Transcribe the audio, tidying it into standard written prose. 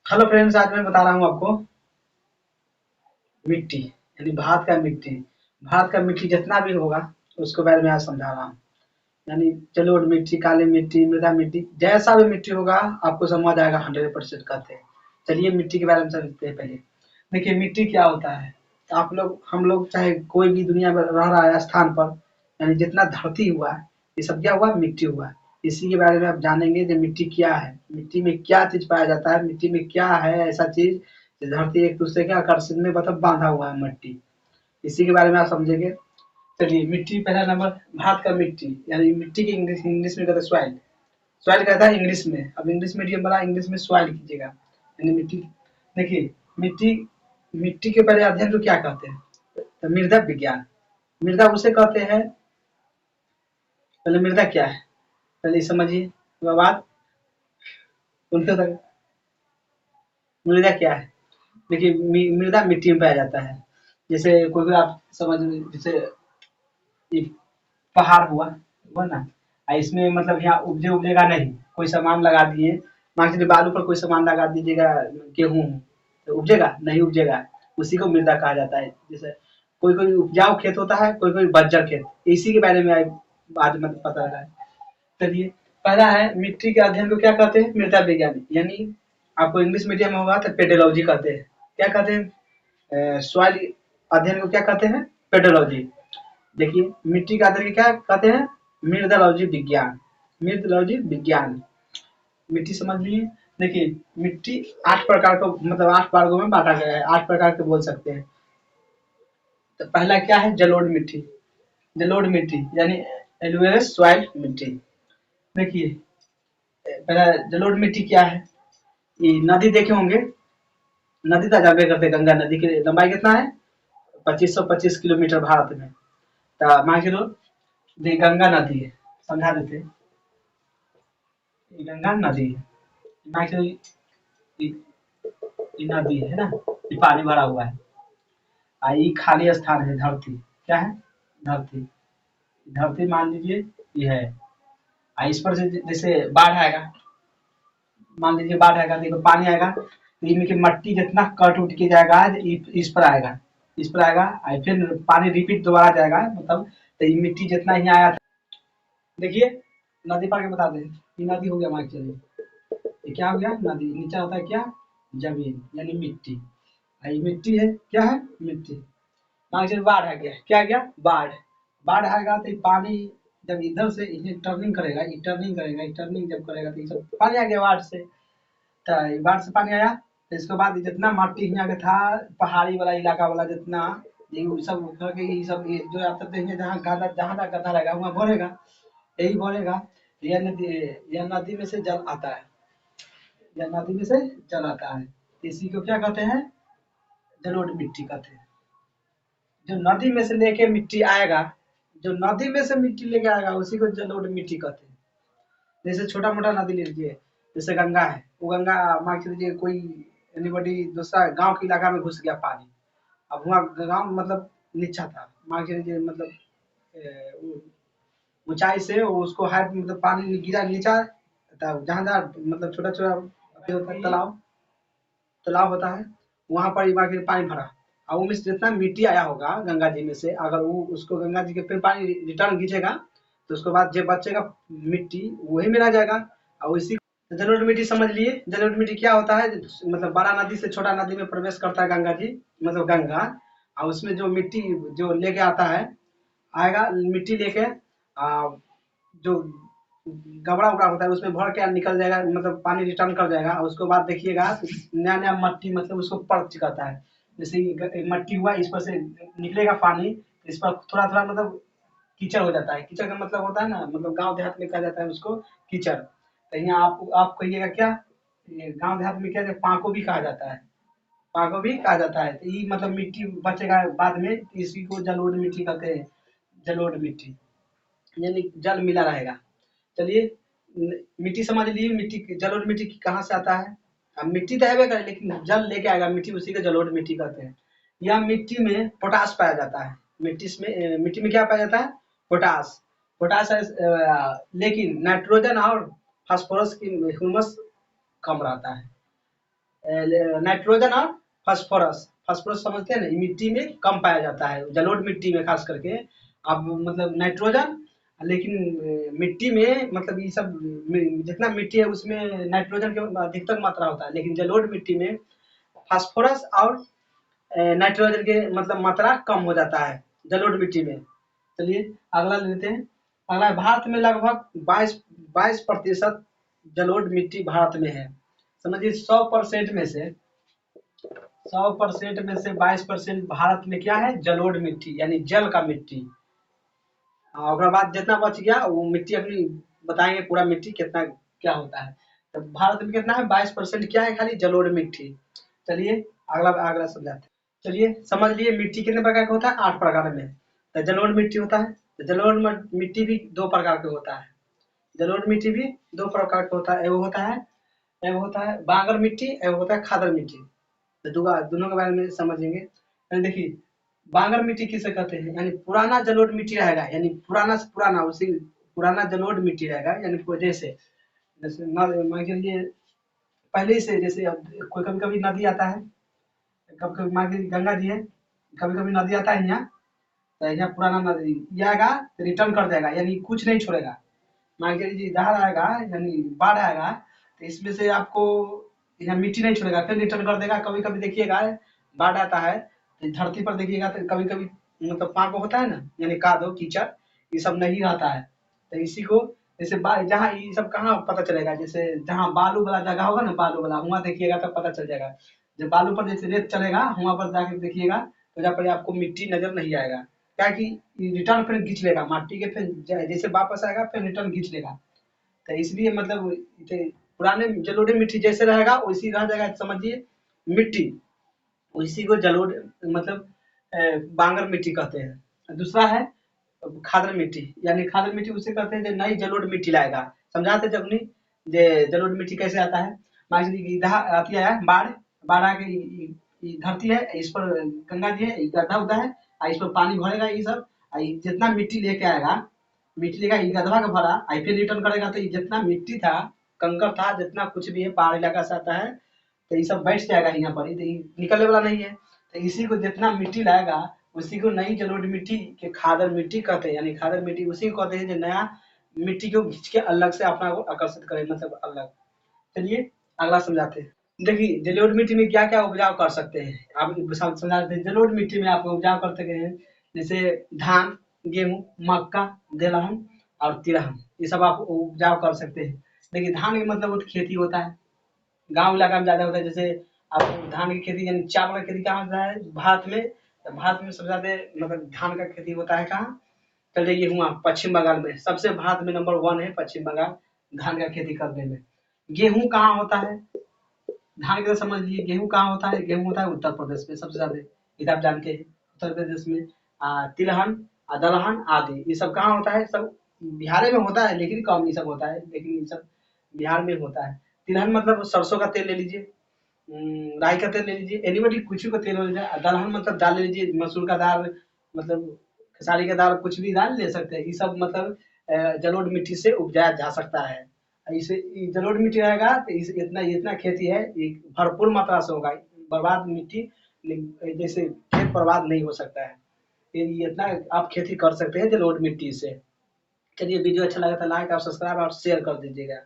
Hello friends, आज मैं बता रहा हूँ आपको मिट्टी यानी भारत का मिट्टी। भारत का मिट्टी जितना भी होगा उसके बारे में आज समझा रहा हूँ। यानी जलोढ़ मिट्टी, काली मिट्टी, मृदा मिट्टी, जैसा भी मिट्टी होगा आपको समझ आएगा 100% कहते हैं। चलिए मिट्टी के बारे में समझते हैं। पहले देखिए मिट्टी क्या होता है। आप लोग, हम लोग चाहे कोई भी दुनिया में रह रहा है स्थान पर, यानी जितना धरती हुआ है ये सब क्या हुआ, मिट्टी हुआ है। इसी के बारे में आप जानेंगे कि मिट्टी क्या है, मिट्टी में क्या चीज पाया जाता है, मिट्टी में क्या है ऐसा चीज। धरती एक दूसरे के आकर्षण में मतलब बांधा हुआ है मिट्टी, इसी के बारे में आप समझेंगे। चलिए मिट्टी, पहला नंबर भारत का मिट्टी, यानी मिट्टी की इंग्लिश इंग्लिश में कहते हैं सॉइल। सॉइल कहता है इंग्लिश में, अब इंग्लिश मीडियम वाला इंग्लिश में सॉइल कीजिएगा, यानी मिट्टी। देखिए मिट्टी, मिट्टी के पहले अध्ययन को क्या कहते हैं, तो मृदा विज्ञान। मृदा उसे कहते हैं, पहले मृदा क्या है पहले समझिए, उसके बाद उनके तक मृदा क्या है। देखिए मृदा मिट्टी में पाया जाता है। जैसे कोई कोई आप समझ, जैसे ये पहाड़ हुआ हुआ ना, इसमें मतलब यहाँ उगेगा नहीं, कोई सामान लगा दिए, मान के चलिए बालू पर कोई सामान लगा दीजिएगा, गेहूँ तो उपजेगा नहीं, उपजेगा। उसी को मृदा कहा जाता है। जैसे कोई कोई उपजाऊ खेत होता है, कोई कोई बंजर खेत, इसी के बारे में आज मतलब पता लगा है। चलिए पहला है मिट्टी के अध्ययन को क्या कहते हैं, मृदा विज्ञान। यानी आपको इंग्लिश मीडियम में होगा तो पेडोलॉजी कहते हैं। क्या कहते हैं, सॉइल अध्ययन को क्या कहते हैं, पेडोलॉजी। देखिए मिट्टी का अध्ययन क्या कहते हैं, मृदोलॉजी विज्ञान। मृदोलॉजी विज्ञान, मिट्टी समझ लीजिए। देखिए मिट्टी 8 प्रकार को मतलब 8 वर्गों में बांटा गया है, 8 प्रकार के बोल सकते हैं। तो पहला क्या है, जलोढ़ मिट्टी। जलोढ़ मिट्टी यानी एलुवियल सॉइल मिट्टी। देखिए पहला जलोढ़ मिट्टी क्या है, ये नदी देखे होंगे, नदी तो जानबे करते हैं, गंगा नदी की लंबाई कितना है, 2525 किलोमीटर भारत में। तो मान के चलो ये गंगा नदी है, समझा देते हैं, ये गंगा नदी है। मान के चलो ये नदी है ना, ये पानी भरा हुआ है। ये खाली स्थान है, धरती क्या है, धरती। धरती मान लीजिए ये है। इस पर से जैसे बाढ़ आएगा, मान लीजिए बाढ़ आएगा, देखो पानी आएगा तो इनमें की मट्टी जितना कट उठ के जाएगा इस पर आएगा, इस पर आएगा, फिर पानी रिपीट दोबारा जाएगा, मतलब तो ये मिट्टी जितना यहाँ आया था। देखिए नदी पार के बता दें, ये नदी हो गया, मान के चलिए ये क्या हो गया, नदी। नीचे होता है क्या, जमीन यानी मिट्टी। ये मिट्टी है, क्या है, मिट्टी। मान के चलिए बाढ़ आ गया, क्या आ गया, बाढ़। बाढ़ आएगा तो ये पानी जब इधर से इन्हें टर्निंग करेगा, ये टर्निंग करेगा, ये टर्निंग जब करेगा तो ये सब पानी आ गया बाढ़ से। तो बाढ़ से पानी आया तो इसके बाद जितना माटी यहाँ के था, पहाड़ी वाला इलाका वाला जितना, ये सब करके ये सब ये जो आप सकते हैं, जहाँ गड्ढा, जहाँ तक गड्ढा रहेगा वहाँ भरेगा, यही भरेगा। यह नदी में से जल आता है, यह नदी में से जल आता है, इसी को क्या कहते हैं, जलोढ़ मिट्टी कहते हैं। जो नदी में से लेके मिट्टी आएगा, जो नदी में से मिट्टी लेके आएगा उसी को जलोढ़ मिट्टी कहते हैं। जैसे छोटा मोटा नदी ले लीजिए, जैसे गंगा है, वो गंगा मान के लीजिए कोई एनीबॉडी दूसरा गांव के इलाका में घुस गया पानी, अब वहाँ गांव मतलब नीचा था, मान के लीजिए मतलब ऊंचाई से उसको हाइट मतलब पानी गिरा नीचा, तब जहाँ जहाँ मतलब छोटा छोटा होता है, तालाब तालाब होता है, वहाँ पर एक बार फिर पानी भरा, और उनमें से जितना मिट्टी आया होगा गंगा जी में से, अगर वो उसको गंगा जी के फिर पानी रिटर्न खींचेगा तो उसके बाद जो बचेगा मिट्टी वही में रह जाएगा। और इसी जलोढ़ मिट्टी समझ लिए। जलोढ़ मिट्टी क्या होता है, मतलब बड़ा नदी से छोटा नदी में प्रवेश करता है गंगा जी, मतलब गंगा, और उसमें जो मिट्टी जो लेके आता है, आएगा मिट्टी लेके, जो गबड़ा उबड़ा होता है उसमें भर के निकल जाएगा, मतलब पानी रिटर्न कर जाएगा, और उसके बाद देखिएगा नया नया मट्टी मतलब उसको पड़ चिकाता है। जैसे मट्टी हुआ, इस पर से निकलेगा पानी, इस पर थोड़ा थोड़ा मतलब कीचड़ हो जाता है। कीचड़ का मतलब होता है ना, मतलब गांव देहात में कहा जाता है उसको कीचड़। तो यहाँ आप कहिएगा क्या, ये गांव देहात में क्या, पाको भी कहा जाता है, पाको भी कहा जाता है। तो ये मतलब मिट्टी बचेगा बाद में, इसी को जलोढ़ मिट्टी कहते हैं, जलोढ़ मिट्टी यानी जल मिला रहेगा। चलिए मिट्टी समझ लीजिए, मिट्टी जलोढ़ मिट्टी कहाँ से आता है। अब मिट्टी तो है करे, लेकिन जल लेके आएगा मिट्टी, उसी को जलोढ़ मिट्टी कहते हैं। यह मिट्टी में पोटास पाया जाता है, मिट्टी में क्या पाया जाता है, पोटास। पोटास है, लेकिन नाइट्रोजन और फास्फोरस की ह्यूमस कम रहता है। नाइट्रोजन और फास्फोरस। फास्फोरस समझते हैं ना, मिट्टी में कम पाया जाता है, जलोढ़ मिट्टी में खास करके। अब मतलब नाइट्रोजन, लेकिन मिट्टी में मतलब ये सब जितना मिट्टी है उसमें नाइट्रोजन की अधिकतर मात्रा होता है, लेकिन जलोढ़ मिट्टी में फास्फोरस और नाइट्रोजन के मतलब मात्रा कम हो जाता है जलोढ़ मिट्टी में। चलिए अगला लेते हैं। अगला, भारत में लगभग 22% जलोढ़ मिट्टी भारत में है। समझिए 100% में से 100% में से 22% भारत में क्या है, जलोढ़ मिट्टी, यानी जल का मिट्टी। और बाद जितना बच गया वो मिट्टी अपनी बताएंगे, पूरा मिट्टी कितना क्या होता है। तो भारत में कितना है, 22% क्या है, खाली जलोढ़ मिट्टी। चलिए अगला अगला समझाते हैं। चलिए समझ लिए मिट्टी कितने प्रकार का होता है, 8 प्रकार में। तो जलोढ़ मिट्टी होता है, तो जलोढ़ मिट्टी भी 2 प्रकार का होता है। जलोढ़ मिट्टी भी 2 प्रकार का होता है, एगो होता है बांगर मिट्टी, एगो होता है खादर मिट्टी। तो दोनों के बारे में समझेंगे। देखिए बांगर मिट्टी किसे कहते हैं, यानी पुराना जलोढ़ मिट्टी रहेगा, यानी पुराना से पुराना, उसी पुराना जलोढ़ मिट्टी रहेगा, यानी जैसे जैसे मान के लिए पहले से, जैसे अब कोई कभी कभी नदी आता है, कभी कभी मान के गंगा जी है, कभी कभी नदी आता है यहाँ, तो यहाँ पुराना नदी ये आएगा तो रिटर्न कर देगा, यानी कुछ नहीं छोड़ेगा। मान के लीजिए दहाड़ आएगा, यानी बाढ़ आएगा, तो इसमें से आपको यहाँ मिट्टी नहीं छोड़ेगा, फिर रिटर्न कर देगा। कभी कभी देखिएगा बाढ़ आता है तो धरती पर देखिएगा तो कभी कभी मतलब पाँक होता है ना, यानी कादो कीचड़, ये सब नहीं रहता है। तो इसी को जैसे जहाँ ये सब कहाँ पता चलेगा, जैसे जहाँ बालू वाला जगह होगा ना, बालू वाला, वहाँ देखिएगा तब पता चल जाएगा। जब बालू पर जैसे रेत चलेगा, वहाँ पर जाके देखिएगा तो जहाँ पर आपको मिट्टी नजर नहीं आएगा, क्या कि रिटर्न फिर खींच लेगा माटी के, फिर जैसे वापस आएगा फिर रिटर्न खींच लेगा। तो इसलिए मतलब पुराने जलोढ़ मिट्टी जैसे रहेगा वैसी रह जाएगा, समझिए मिट्टी, उसी को जलोढ़ मतलब बांगर मिट्टी कहते हैं। दूसरा है खादर मिट्टी, यानी खादर मिट्टी उसे कहते हैं जो नई जलोढ़ मिट्टी लाएगा। समझाते जब नहीं जे जलोढ़ मिट्टी कैसे आता है। मान लीजिए इधर आती है बाढ़, बाढ़ आके धरती है, इस पर गंगा जी है, गड्ढा होता है, इस पर पानी भरेगा, ये सब जितना मिट्टी लेके आएगा, मिट्टी लेगा गधवा का भरा, फिर रिटर्न करेगा, तो जितना मिट्टी था, कंकर था, जितना कुछ भी है पहाड़ी इलाका से आता है, तो ये सब बैठ जाएगा यहाँ पर ही, तो ये निकलने वाला नहीं है। तो इसी को जितना मिट्टी लाएगा उसी को नई जलोढ़ मिट्टी के खादर मिट्टी कहते हैं, यानी खादर मिट्टी उसी को कहते हैं जो नया मिट्टी को खींच के अलग से अपना को आकर्षित करे, मतलब अलग। चलिए अगला समझाते हैं। देखिए जलोढ़ मिट्टी में क्या क्या उपजाऊ कर सकते हैं, आप समझाते हैं। जलोढ़ मिट्टी में आप उपजाऊ कर सकते हैं जैसे धान, गेहूं, मक्का, दलहन और तिलहन, ये सब आप उपजाऊ कर सकते हैं। देखिए धान के मतलब वो खेती होता है, गाँव इलाका में ज्यादा होता है। जैसे आप धान की खेती, यानी चावल की खेती कहाँ होता है, भारत में। तो भारत में सबसे ज्यादा मतलब धान का खेती होता है कहाँ, चल जाइए हुआ पश्चिम बंगाल में, सबसे भारत में नंबर 1 है पश्चिम बंगाल धान का खेती करने में। गेहूं कहाँ होता है, धान की तरह समझ लीजिए। गेहूं कहाँ होता है, गेहूं होता है उत्तर प्रदेश में सबसे ज्यादा, ये तो आप जानते हैं। उत्तर प्रदेश में तिलहन, दलहन आदि ये सब कहाँ होता है, सब बिहार में होता है, लेकिन कम ये सब होता है, लेकिन ये सब बिहार में होता है। तिलहन मतलब सरसों का तेल ले लीजिए, राई का तेल ले लीजिए, एनीबॉडी कुछ भी का तेल हो जाए। दलहन मतलब दाल ले लीजिए, मसूर का दाल, मतलब खेसारी का दाल, कुछ भी दाल ले सकते हैं। ये सब मतलब जलोढ़ मिट्टी से उपजाया जा सकता है। इसे जलोढ़ मिट्टी रहेगा तो इतना इतना खेती है, ये भरपूर मात्रा से होगा। बर्बाद मिट्टी जैसे खेत बर्बाद नहीं हो सकता है, ये इतना आप खेती कर सकते हैं जलोढ़ मिट्टी से। चलिए वीडियो अच्छा लगा तो लाइक और सब्सक्राइब और शेयर कर दीजिएगा।